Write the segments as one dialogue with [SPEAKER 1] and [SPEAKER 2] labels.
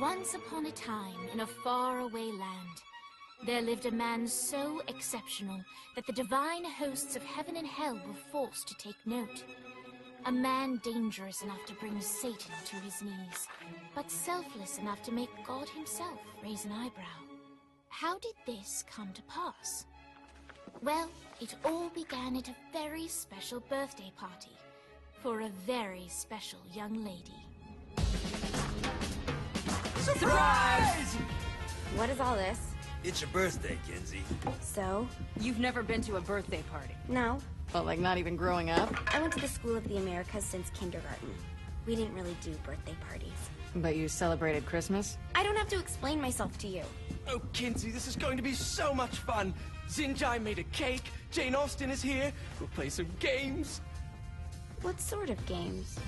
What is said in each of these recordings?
[SPEAKER 1] Once upon a time, in a faraway land, there lived a man so exceptional that the divine hosts of heaven and hell were forced to take note. A man dangerous enough to bring Satan to his knees, but selfless enough to make God himself raise an eyebrow. How did this come to pass? Well, it all began at a very special birthday party for a very special young lady.
[SPEAKER 2] Surprise!
[SPEAKER 3] What is all this?
[SPEAKER 4] It's your birthday, Kinsey.
[SPEAKER 3] So?
[SPEAKER 2] You've never been to a birthday party?
[SPEAKER 3] No.
[SPEAKER 2] Well, like not even growing up?
[SPEAKER 3] I went to the School of the Americas since kindergarten. We didn't really do birthday parties.
[SPEAKER 2] But you celebrated Christmas?
[SPEAKER 3] I don't have to explain myself to you.
[SPEAKER 5] Oh, Kinsey, this is going to be so much fun. Xinjai made a cake, Jane Austen is here, we'll play some games.
[SPEAKER 3] What sort of games?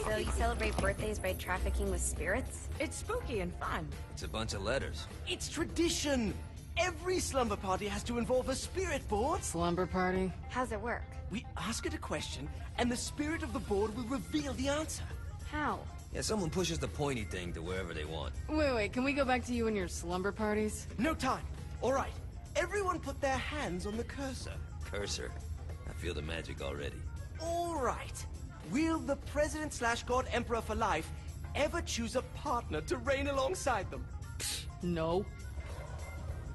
[SPEAKER 3] So you celebrate birthdays by trafficking with spirits?
[SPEAKER 2] It's spooky and fun.
[SPEAKER 4] It's a bunch of letters.
[SPEAKER 5] It's tradition. Every slumber party has to involve a spirit board.
[SPEAKER 2] Slumber party?
[SPEAKER 3] How's it work?
[SPEAKER 5] We ask it a question, and the spirit of the board will reveal the answer.
[SPEAKER 3] How?
[SPEAKER 4] Yeah, someone pushes the pointy thing to wherever they want.
[SPEAKER 2] Wait, can we go back to you and your slumber parties?
[SPEAKER 5] No time. All right. Everyone put their hands on the cursor.
[SPEAKER 4] Cursor. I feel the magic already.
[SPEAKER 5] All right. Will the President/God Emperor for life ever choose a partner to reign alongside them?
[SPEAKER 2] No.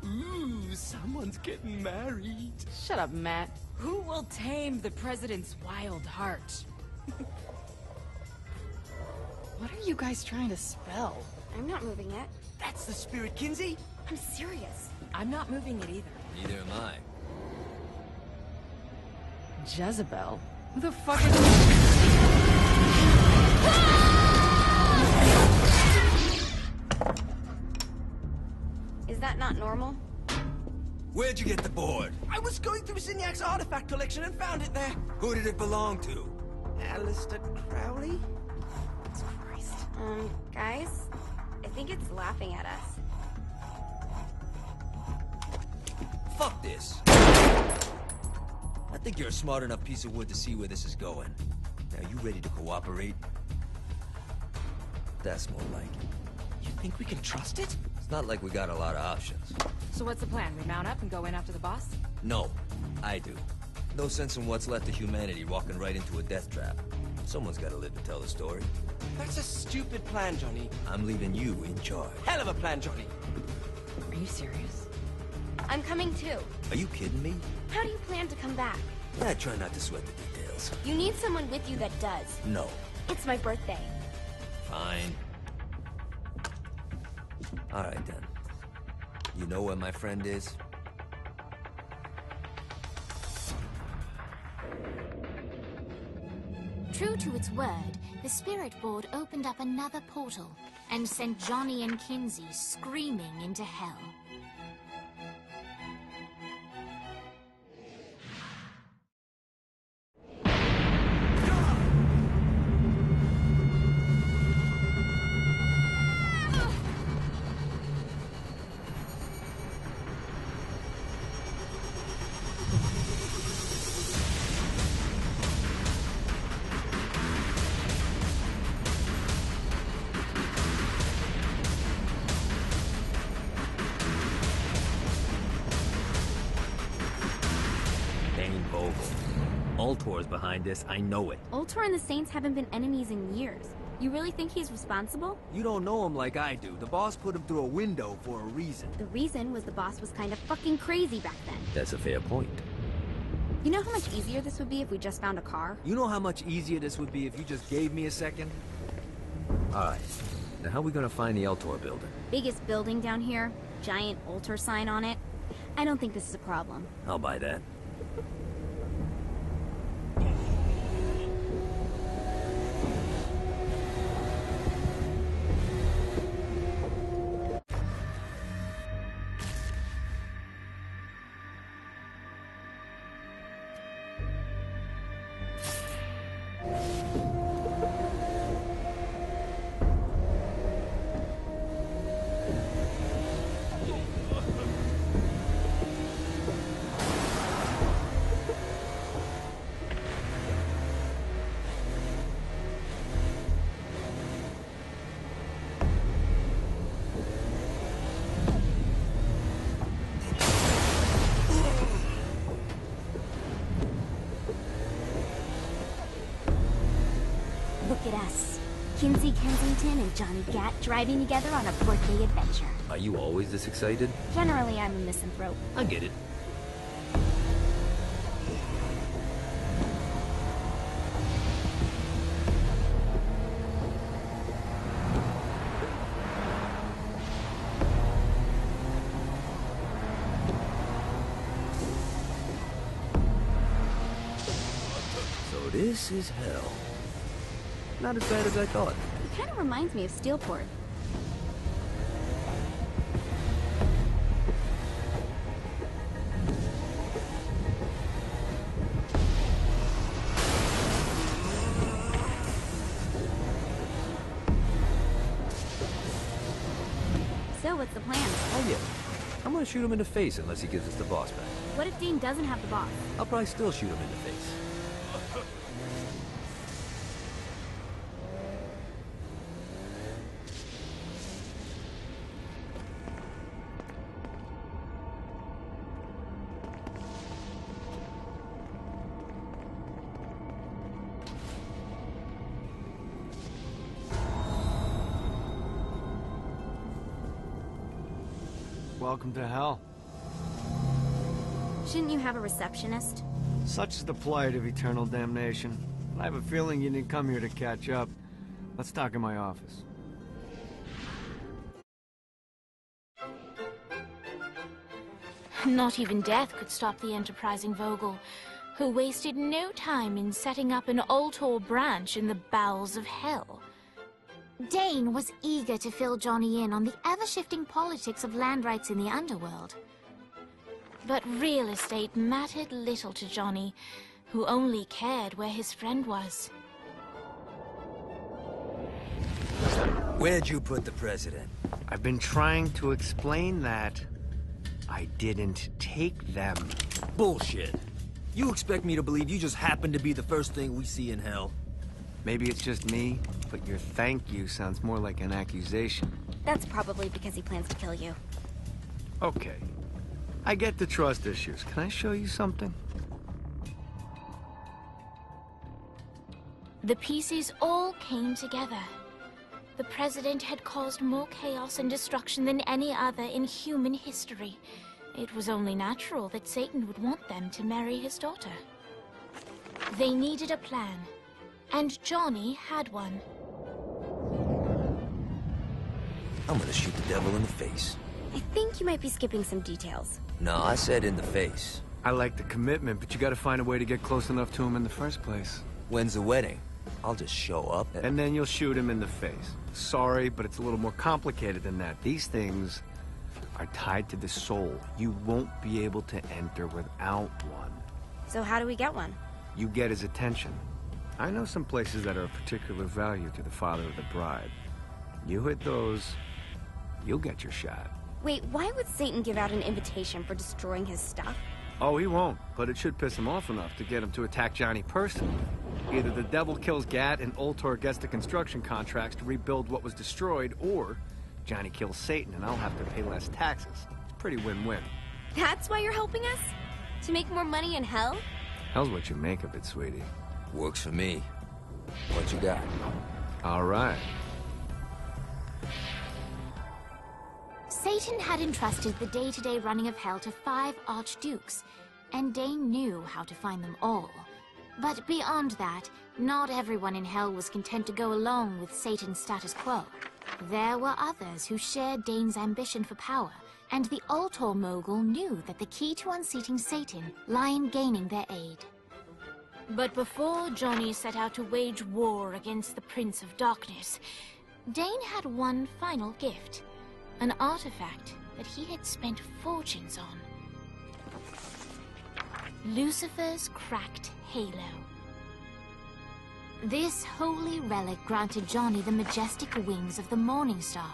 [SPEAKER 5] Ooh, someone's getting married.
[SPEAKER 2] Shut up, Matt. Who will tame the president's wild heart? What are you guys trying to spell?
[SPEAKER 3] I'm not moving it.
[SPEAKER 5] That's the spirit, Kinsey.
[SPEAKER 3] I'm serious.
[SPEAKER 2] I'm not moving it either.
[SPEAKER 4] Neither am I.
[SPEAKER 2] Jezebel? Who the fuck is...
[SPEAKER 3] Is that not normal?
[SPEAKER 4] Where'd you get the board?
[SPEAKER 5] I was going through Zinyax's artifact collection and found it there.
[SPEAKER 4] Who did it belong to?
[SPEAKER 5] Alistair Crowley?
[SPEAKER 3] Christ. Guys? I think it's laughing at us.
[SPEAKER 4] Fuck this. I think you're a smart enough piece of wood to see where this is going. Now, you ready to cooperate? That's more like it.
[SPEAKER 5] You think we can trust it?
[SPEAKER 4] It's not like we got a lot of options.
[SPEAKER 2] So what's the plan? We mount up and go in after the boss?
[SPEAKER 4] No, I do. No sense in what's left of humanity walking right into a death trap. Someone's gotta live to tell the story.
[SPEAKER 5] That's a stupid plan, Johnny.
[SPEAKER 4] I'm leaving you in charge.
[SPEAKER 5] Hell of a plan, Johnny.
[SPEAKER 2] Are you serious?
[SPEAKER 3] I'm coming too.
[SPEAKER 4] Are you kidding me?
[SPEAKER 3] How do you plan to come back?
[SPEAKER 4] I try not to sweat the details.
[SPEAKER 3] You need someone with you that does.
[SPEAKER 4] No.
[SPEAKER 3] It's my birthday.
[SPEAKER 4] Fine. Alright then. You know where my friend is?
[SPEAKER 1] True to its word, the spirit board opened up another portal and sent Johnny and Kinsey screaming into hell.
[SPEAKER 4] Ultor's behind this, I know it.
[SPEAKER 3] Ultor and the Saints haven't been enemies in years. You really think he's responsible?
[SPEAKER 4] You don't know him like I do. The boss put him through a window for a reason.
[SPEAKER 3] The reason was the boss was kind of fucking crazy back then.
[SPEAKER 4] That's a fair point.
[SPEAKER 3] You know how much easier this would be if we just found a car?
[SPEAKER 4] You know how much easier this would be if you just gave me a second? Alright. Now how are we gonna find the Ultor building?
[SPEAKER 3] Biggest building down here, giant Ultor sign on it. I don't think this is a problem.
[SPEAKER 4] I'll buy that.
[SPEAKER 3] Kinsey Kensington and Johnny Gat driving together on a birthday adventure.
[SPEAKER 4] Are you always this excited?
[SPEAKER 3] Generally, I'm a misanthrope.
[SPEAKER 4] I get it. So this is hell. Not as bad as I thought.
[SPEAKER 3] It kind of reminds me of Steelport. So, what's the plan?
[SPEAKER 4] Oh yeah. I'm gonna shoot him in the face unless he gives us the boss back.
[SPEAKER 3] What if Dane doesn't have the boss?
[SPEAKER 4] I'll probably still shoot him in the face.
[SPEAKER 6] Welcome to hell.
[SPEAKER 3] Shouldn't you have a receptionist?
[SPEAKER 6] Such is the plight of eternal damnation. I have a feeling you didn't come here to catch up. Let's talk in my office.
[SPEAKER 1] Not even death could stop the enterprising Vogel, who wasted no time in setting up an Ultor branch in the bowels of hell. Dane was eager to fill Johnny in on the ever-shifting politics of land rights in the underworld. But real estate mattered little to Johnny, who only cared where his friend was.
[SPEAKER 4] Where'd you put the president?
[SPEAKER 6] I've been trying to explain that. I didn't take them.
[SPEAKER 4] Bullshit. You expect me to believe you just happened to be the first thing we see in hell?
[SPEAKER 6] Maybe it's just me, but your thank you sounds more like an accusation.
[SPEAKER 3] That's probably because he plans to kill you.
[SPEAKER 6] Okay. I get the trust issues. Can I show you something?
[SPEAKER 1] The pieces all came together. The president had caused more chaos and destruction than any other in human history. It was only natural that Satan would want them to marry his daughter. They needed a plan, and Johnny had one.
[SPEAKER 4] I'm gonna shoot the devil in the face.
[SPEAKER 3] I think you might be skipping some details.
[SPEAKER 4] No, I said in the face.
[SPEAKER 6] I like the commitment, but you gotta find a way to get close enough to him in the first place.
[SPEAKER 4] When's the wedding? I'll just show up
[SPEAKER 6] And then you'll shoot him in the face. Sorry, but it's a little more complicated than that. These things are tied to the soul. You won't be able to enter without one.
[SPEAKER 3] So how do we get one?
[SPEAKER 6] You get his attention. I know some places that are of particular value to the father of the bride. You hit those, you'll get your shot.
[SPEAKER 3] Wait, why would Satan give out an invitation for destroying his stuff?
[SPEAKER 6] Oh, he won't, but it should piss him off enough to get him to attack Johnny personally. Either the devil kills Gat and Ultor gets the construction contracts to rebuild what was destroyed, or Johnny kills Satan and I'll have to pay less taxes. It's pretty win-win.
[SPEAKER 3] That's why you're helping us? To make more money in hell?
[SPEAKER 6] Hell's what you make of it, sweetie.
[SPEAKER 4] Works for me. What you got?
[SPEAKER 6] All right.
[SPEAKER 1] Satan had entrusted the day-to-day running of hell to 5 archdukes, and Dane knew how to find them all. But beyond that, not everyone in hell was content to go along with Satan's status quo. There were others who shared Dane's ambition for power, and the Ultor mogul knew that the key to unseating Satan lay in gaining their aid. But before Johnny set out to wage war against the Prince of Darkness, Dane had one final gift. An artifact that he had spent fortunes on. Lucifer's cracked halo. This holy relic granted Johnny the majestic wings of the Morning Star.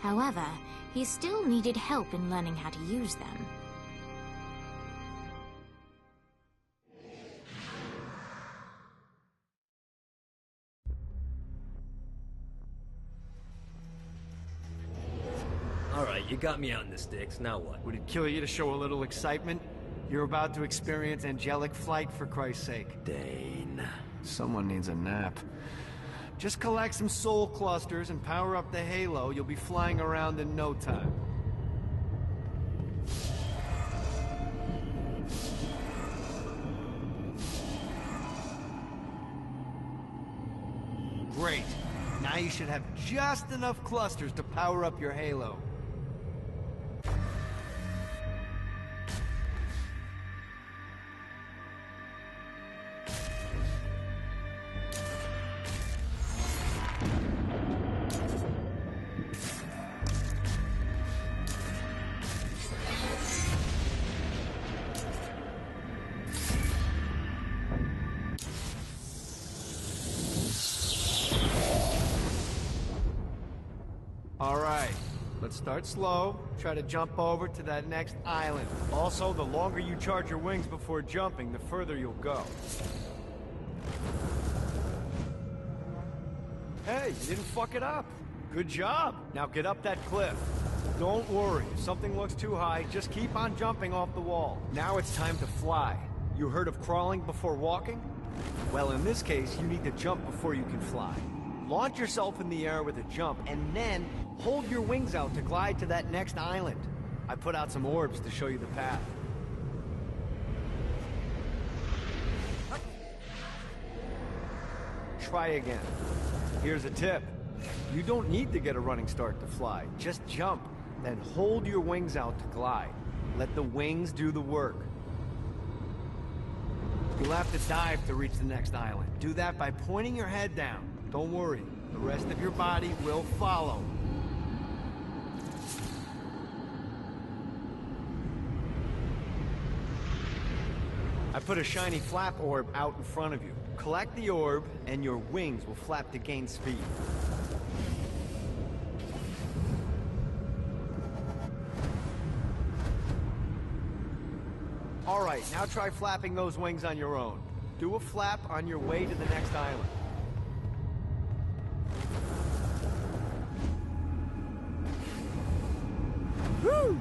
[SPEAKER 1] However, he still needed help in learning how to use them.
[SPEAKER 4] Alright, you got me out in the sticks, now what?
[SPEAKER 6] Would it kill you to show a little excitement? You're about to experience angelic flight, for Christ's sake.
[SPEAKER 4] Dane.
[SPEAKER 6] Someone needs a nap. Just collect some soul clusters and power up the halo. You'll be flying around in no time. Great. Now you should have just enough clusters to power up your halo. Alright, let's start slow. Try to jump over to that next island. Also, the longer you charge your wings before jumping, the further you'll go. Hey, you didn't fuck it up. Good job. Now get up that cliff. Don't worry, if something looks too high, just keep on jumping off the wall. Now it's time to fly. You heard of crawling before walking? Well, in this case, you need to jump before you can fly. Launch yourself in the air with a jump, and then hold your wings out to glide to that next island. I put out some orbs to show you the path. Try again. Here's a tip. You don't need to get a running start to fly. Just jump, then hold your wings out to glide. Let the wings do the work. You'll have to dive to reach the next island. Do that by pointing your head down. Don't worry, the rest of your body will follow. I put a shiny flap orb out in front of you. Collect the orb, and your wings will flap to gain speed. Alright, now try flapping those wings on your own. Do a flap on your way to the next island. Woo!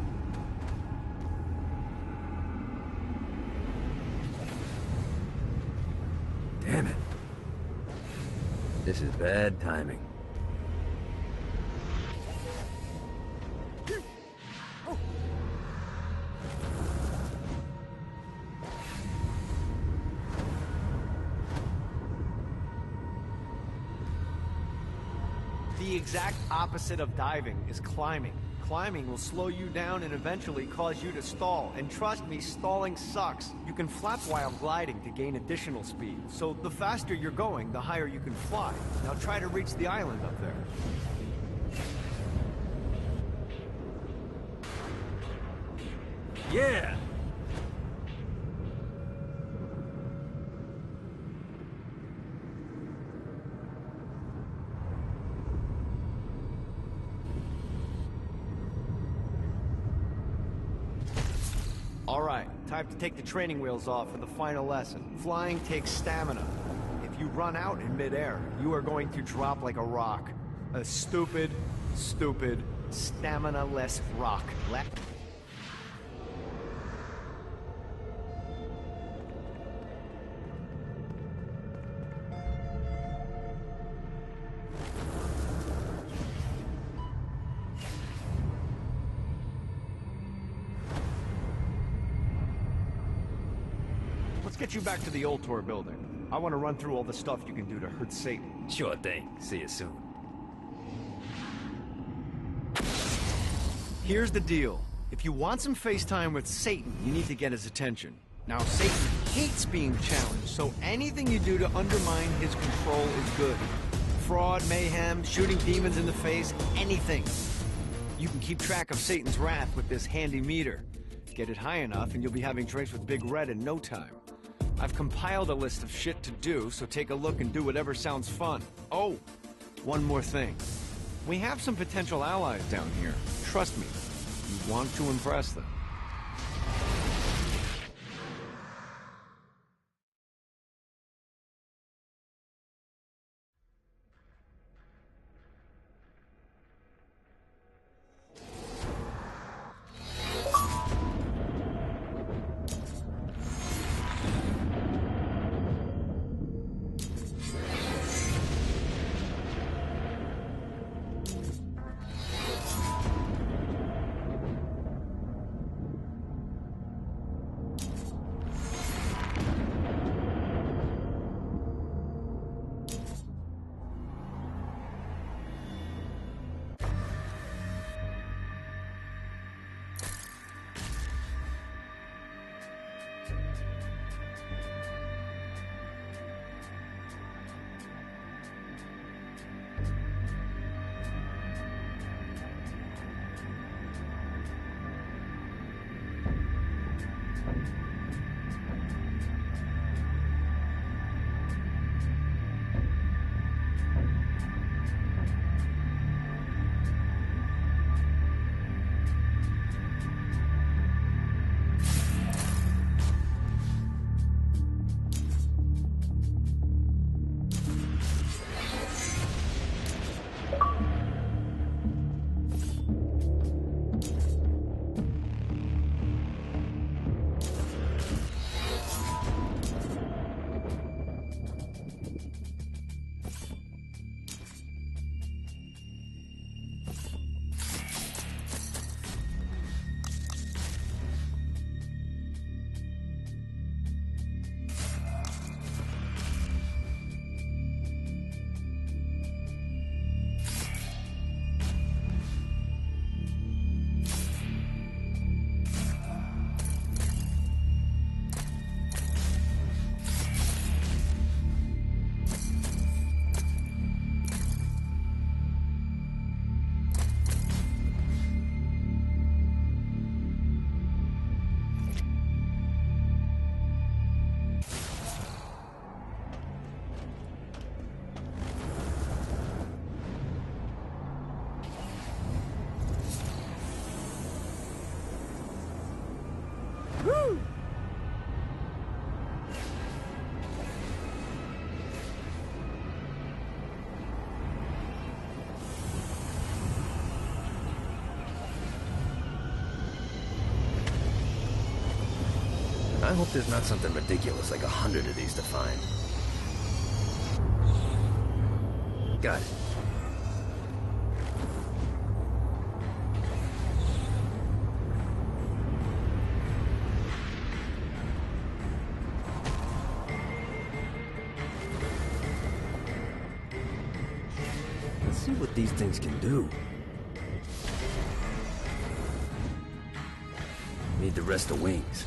[SPEAKER 4] Damn it. This is bad timing.
[SPEAKER 6] The exact opposite of diving is climbing. Climbing will slow you down and eventually cause you to stall. And trust me, stalling sucks. You can flap while gliding to gain additional speed. So the faster you're going, the higher you can fly. Now try to reach the island up there.
[SPEAKER 4] Yeah!
[SPEAKER 6] Alright, time to take the training wheels off for the final lesson. Flying takes stamina. If you run out in midair, you are going to drop like a rock. A stupid, stamina-less rock. Let's get you back to the Ultor building. I want to run through all the stuff you can do to hurt Satan.
[SPEAKER 4] Sure thing. See you soon.
[SPEAKER 6] Here's the deal. If you want some FaceTime with Satan, you need to get his attention. Now, Satan hates being challenged, so anything you do to undermine his control is good. Fraud, mayhem, shooting demons in the face, anything. You can keep track of Satan's wrath with this handy meter. Get it high enough and you'll be having drinks with Big Red in no time. I've compiled a list of shit to do, so take a look and do whatever sounds fun. Oh, one more thing. We have some potential allies down here. Trust me, you want to impress them.
[SPEAKER 7] I hope there's not something ridiculous like 100 of these to find. Got it. Let's see what these things can do. Need the rest of wings.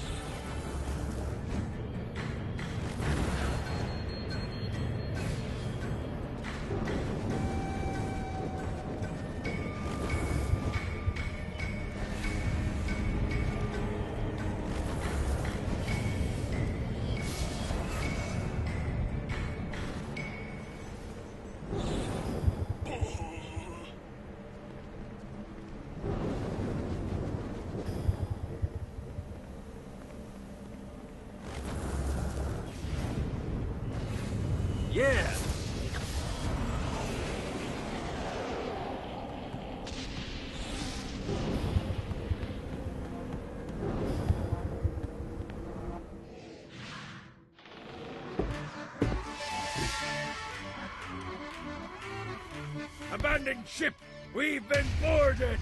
[SPEAKER 5] Yeah!
[SPEAKER 8] Abandoned ship! We've been boarded!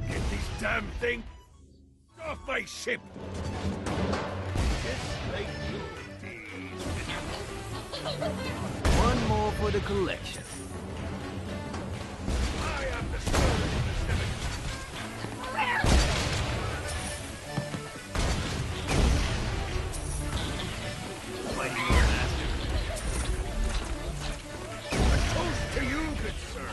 [SPEAKER 8] Get this damn thing off my ship! Just like the old days.
[SPEAKER 4] One more for the collection.
[SPEAKER 8] I am the soul of the seven. A toast to you, good sir.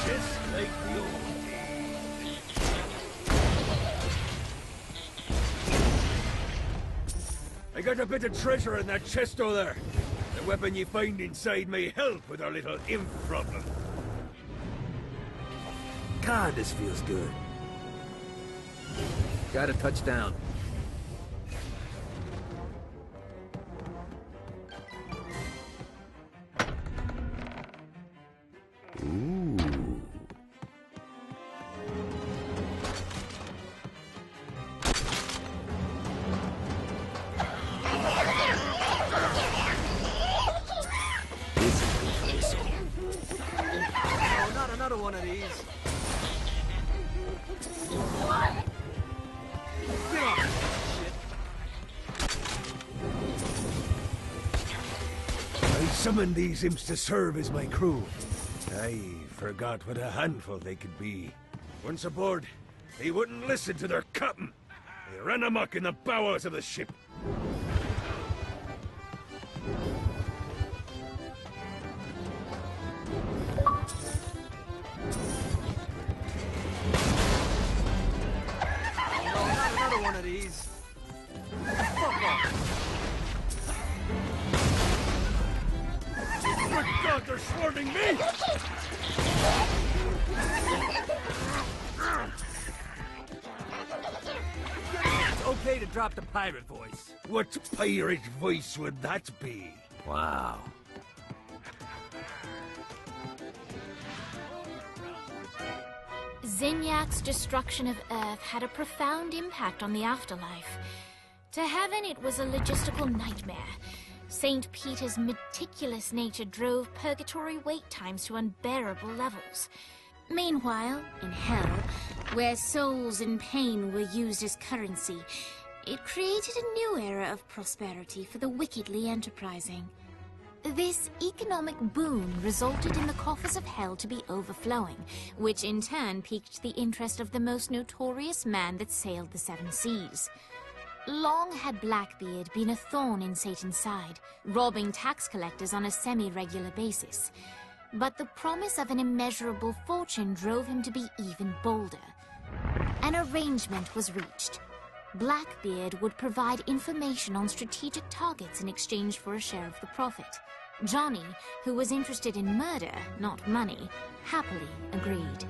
[SPEAKER 8] Just like the old days. I got a bit of treasure in that chest over there. The weapon you find inside may help with our little imp problem.
[SPEAKER 7] God, this feels good. Got a touchdown. Ooh.
[SPEAKER 4] Oh, not another one of these. Get off this shit.
[SPEAKER 8] I summoned these imps to serve as my crew. I forgot what a handful they could be. Once aboard, they wouldn't listen to their captain. He ran amok in the bowels of the ship.
[SPEAKER 6] Not another one of these. Fuck off.
[SPEAKER 8] Good God, they're swarming me!
[SPEAKER 9] It's okay to drop the pirate voice.
[SPEAKER 8] What pirate voice would that be?
[SPEAKER 7] Wow.
[SPEAKER 1] Zinyak's destruction of Earth had a profound impact on the afterlife. To Heaven, it was a logistical nightmare. St. Peter's meticulous nature drove purgatory wait times to unbearable levels. Meanwhile, in Hell, where souls in pain were used as currency, it created a new era of prosperity for the wickedly enterprising. This economic boom resulted in the coffers of Hell to be overflowing, which in turn piqued the interest of the most notorious man that sailed the seven seas. Long had Blackbeard been a thorn in Satan's side, robbing tax collectors on a semi-regular basis. But the promise of an immeasurable fortune drove him to be even bolder. An arrangement was reached. Blackbeard would provide information on strategic targets in exchange for a share of the profit. Johnny, who was interested in murder, not money, happily agreed.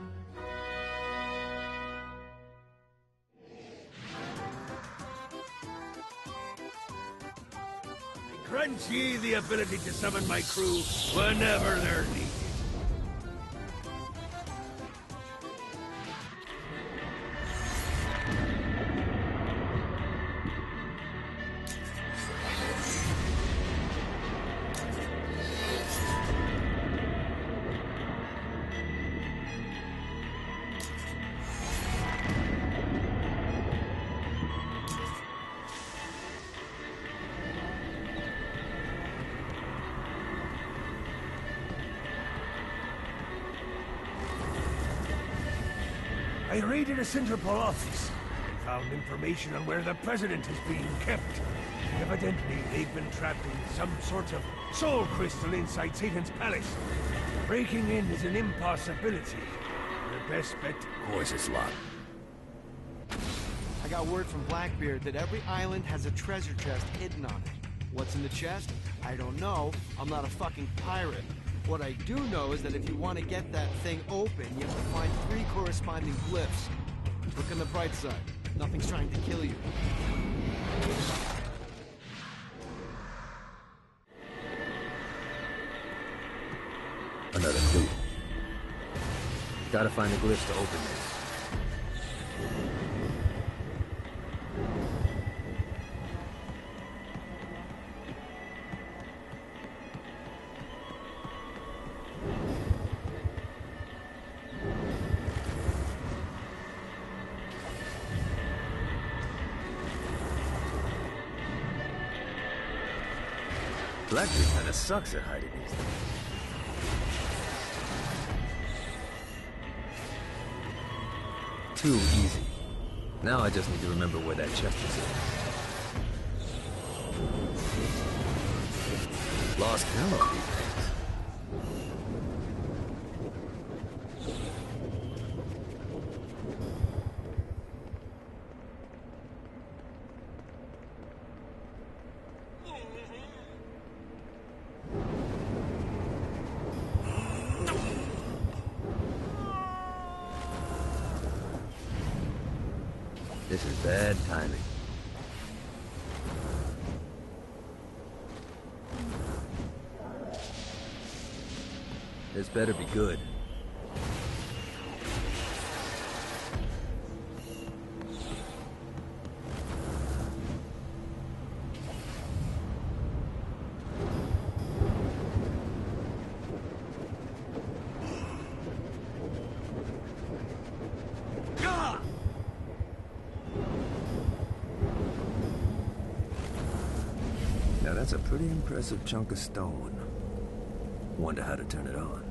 [SPEAKER 8] Grant ye the ability to summon my crew whenever they're needed. I raided a Centerpol office and found information on where the President is being kept. Evidently, they've been trapped in some sort of soul crystal inside Satan's palace. Breaking in is an impossibility. Your best bet, of course, is locked.
[SPEAKER 6] I got word from Blackbeard that every island has a treasure chest hidden on it. What's in the chest? I don't know. I'm not a fucking pirate. What I do know is that if you want to get that thing open, you have to find 3 corresponding glyphs. Look on the bright side. Nothing's trying to kill you.
[SPEAKER 7] Another clue. Gotta find the glyphs to open this. Blackbeard kinda sucks at hiding these things. Too easy. Now I just need to remember where that chest is. Lost count on these things. This is bad timing. This better be good. Now that's a pretty impressive chunk of stone. Wonder how to turn it on.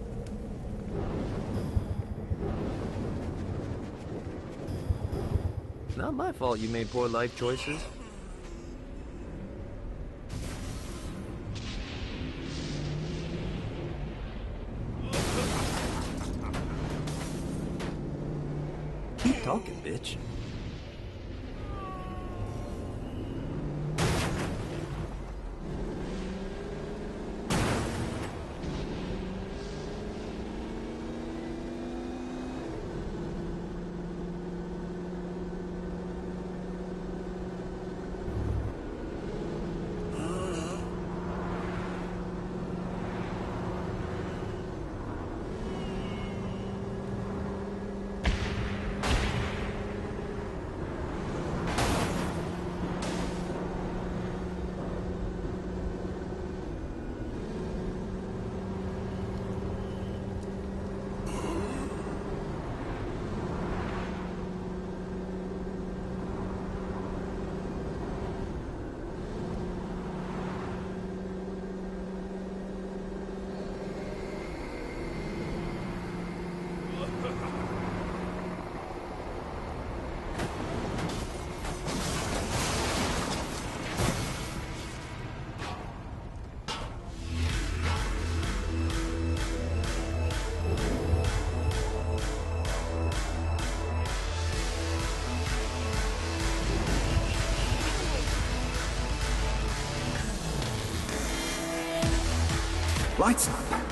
[SPEAKER 7] Not my fault you made poor life choices.
[SPEAKER 4] Keep talking, bitch.
[SPEAKER 10] Lights up.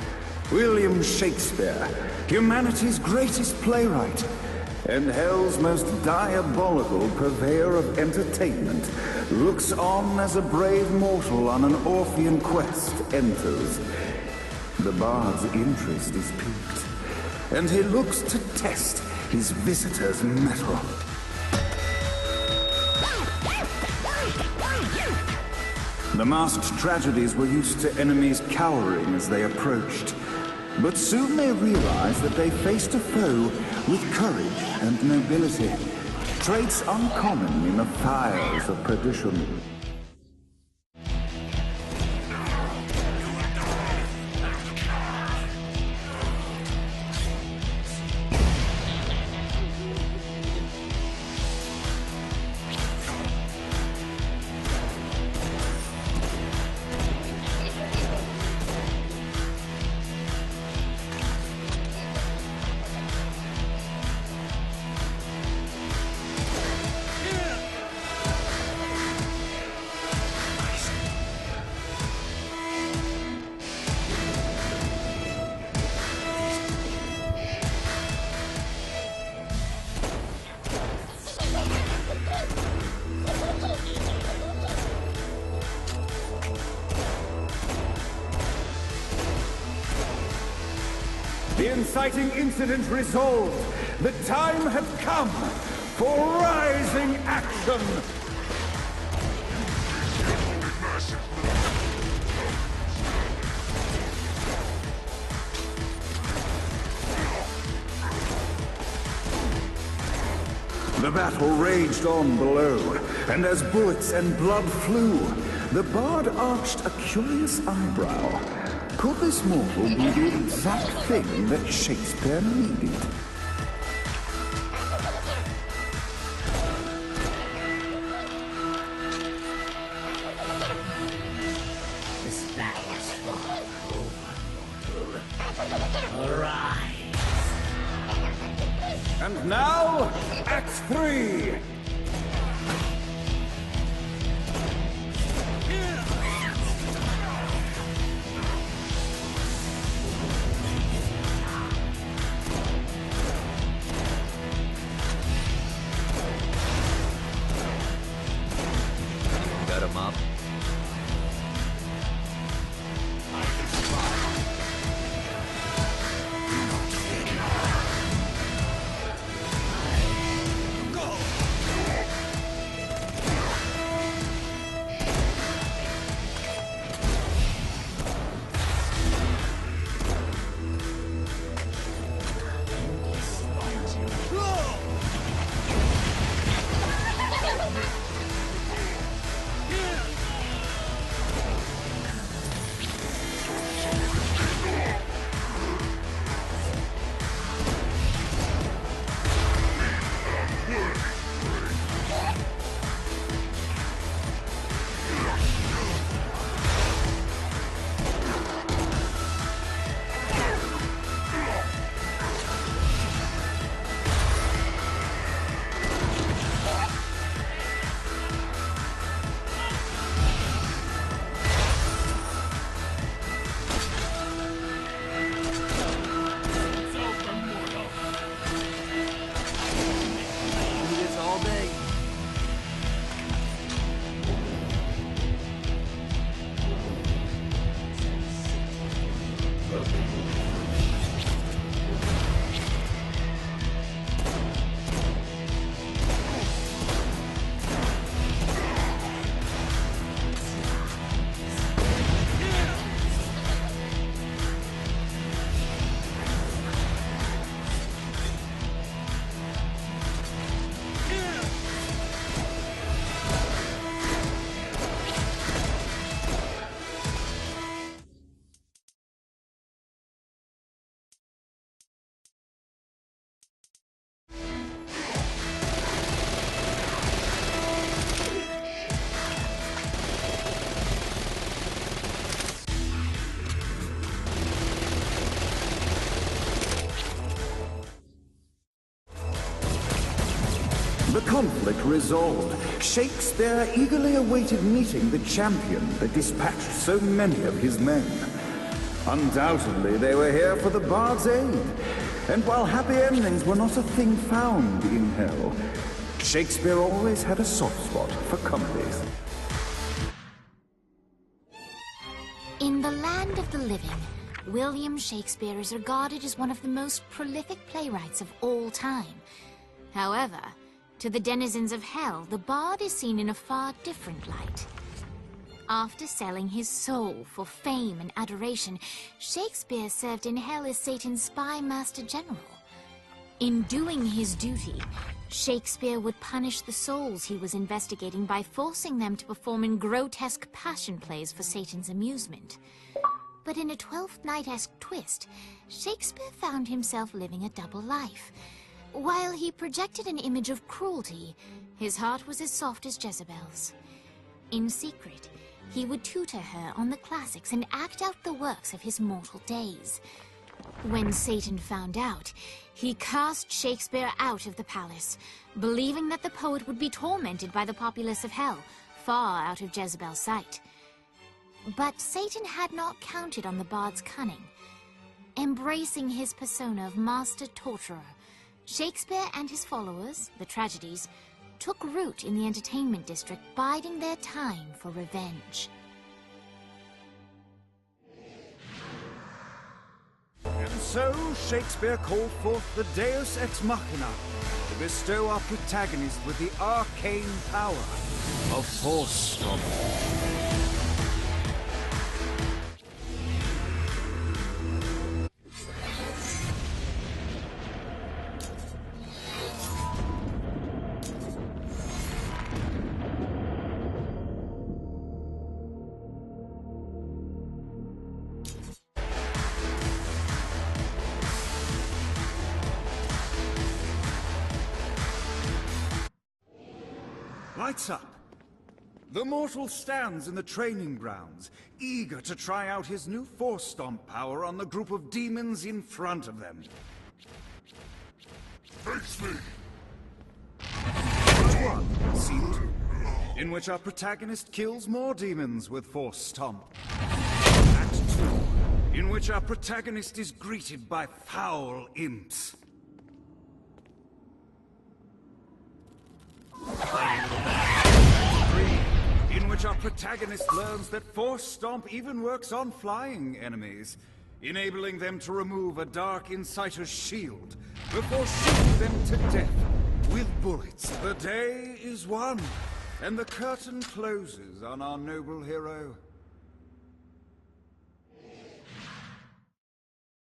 [SPEAKER 10] William Shakespeare, humanity's greatest playwright, and hell's most diabolical purveyor of entertainment, looks on as a brave mortal on an Orphean quest enters. The bard's interest is piqued, and he looks to test his visitor's mettle. The masked tragedies were used to enemies cowering as they approached. But soon they realized that they faced a foe with courage and nobility, traits uncommon in the fires of perdition. The inciting incident resolved. The time had come for rising action. The battle raged on below, and as bullets and blood flew, the bard arched a curious eyebrow. Could this mortal be the exact thing that Shakespeare needed?
[SPEAKER 11] This battle is far over. Arise!
[SPEAKER 10] And now, Act 3!
[SPEAKER 4] Got him up.
[SPEAKER 10] The conflict resolved, Shakespeare eagerly awaited meeting the champion that dispatched so many of his men. Undoubtedly, they were here for the Bard's aid. And while happy endings were not a thing found in hell, Shakespeare always had a soft spot for comedies.
[SPEAKER 1] In the land of the living, William Shakespeare is regarded as one of the most prolific playwrights of all time. However, to the denizens of hell, the Bard is seen in a far different light. After selling his soul for fame and adoration, Shakespeare served in hell as Satan's spy master general. In doing his duty, Shakespeare would punish the souls he was investigating by forcing them to perform in grotesque passion plays for Satan's amusement. But in a Twelfth Night-esque twist, Shakespeare found himself living a double life. While he projected an image of cruelty, his heart was as soft as Jezebel's. In secret, he would tutor her on the classics and act out the works of his mortal days. When Satan found out, he cast Shakespeare out of the palace, believing that the poet would be tormented by the populace of hell, far out of Jezebel's sight. But Satan had not counted on the Bard's cunning. Embracing his persona of master torturer, Shakespeare and his followers, the tragedies, took root in the entertainment district, biding their time for revenge.
[SPEAKER 10] And so, Shakespeare called forth the Deus Ex Machina to bestow our protagonist with the arcane power of Force Stomp. Lights up. The mortal stands in the training grounds, eager to try out his new Force Stomp power on the group of demons in front of them.
[SPEAKER 8] Face me!
[SPEAKER 10] Act 1, Scene 2, in which our protagonist kills more demons with Force Stomp. Act 2, in which our protagonist is greeted by foul imps. In which our protagonist learns that Force Stomp even works on flying enemies, enabling them to remove a Dark Inciter's shield before shooting them to death with bullets. The day is won, and the curtain closes on our noble hero.